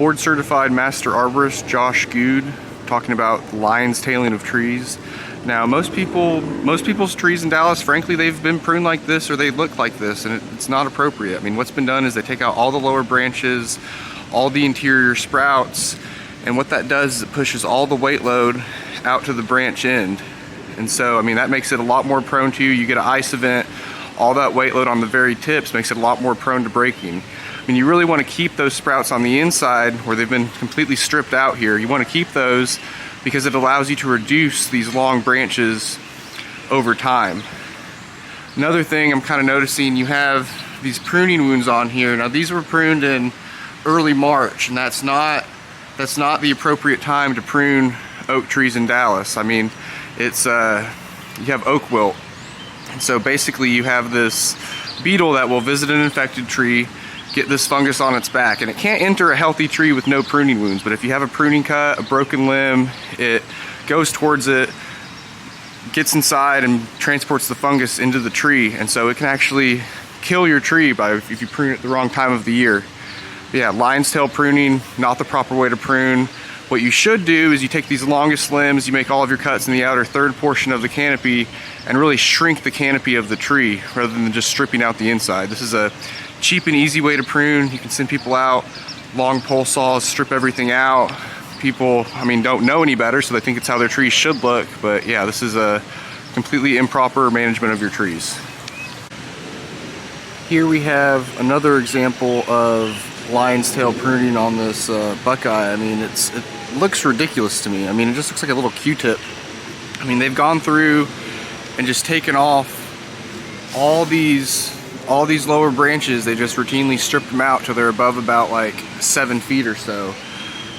board certified master arborist Josh Good talking about lines tailing of trees. Now most people's trees in Dallas, frankly, they've been pruned like this or they look like this, and it's not appropriate. I mean, what's been done is they take out all the lower branches, all the interior sprouts, and what that does is it pushes all the weight load out to the branch end. And so, I mean, that makes it a lot more prone to, you get an ice event, all that weight load on the very tips makes it a lot more prone to breaking. I mean, you really want to keep those sprouts on the inside where they've been completely stripped out here. You want to keep those because it allows you to reduce these long branches over time. Another thing I'm kind of noticing, you have these pruning wounds on here. Now these were pruned in early March, and that's not the appropriate time to prune oak trees in Dallas. I mean, it's you have oak wilt. And so basically you have this beetle that will visit an infected tree, get this fungus on its back, and it can't enter a healthy tree with no pruning wounds. But if you have a pruning cut, a broken limb, it goes towards it, gets inside and transports the fungus into the tree, and so it can actually kill your tree if you prune it the wrong time of the year. But yeah, lion's tail pruning, not the proper way to prune. What you should do is you take these longest limbs, you make all of your cuts in the outer third portion of the canopy and really shrink the canopy of the tree rather than just stripping out the inside. This is a cheap and easy way to prune. You can send people out, long pole saws, strip everything out. People, I mean, don't know any better, so they think it's how their trees should look. But yeah, this is a completely improper management of your trees. Here we have another example of lion's tail pruning on this buckeye. I mean, it looks ridiculous to me. I mean, it just looks like a little Q-tip. I mean, they've gone through and just taken off all these lower branches. They just routinely stripped them out till they're above about like 7 feet or so.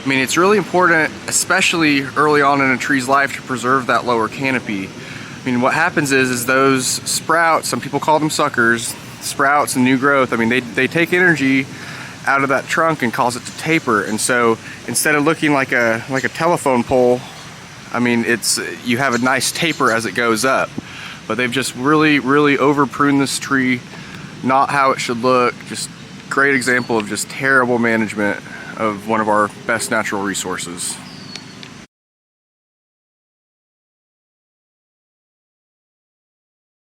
I mean, it's really important, especially early on in a tree's life, to preserve that lower canopy. I mean, what happens is those sprouts, some people call them suckers, sprouts and new growth, I mean, they take energy out of that trunk and cause it to taper. And so instead of looking like a telephone pole, I mean, you have a nice taper as it goes up. But they've just really over pruned this tree, not how it should look. Just great example of just terrible management of one of our best natural resources.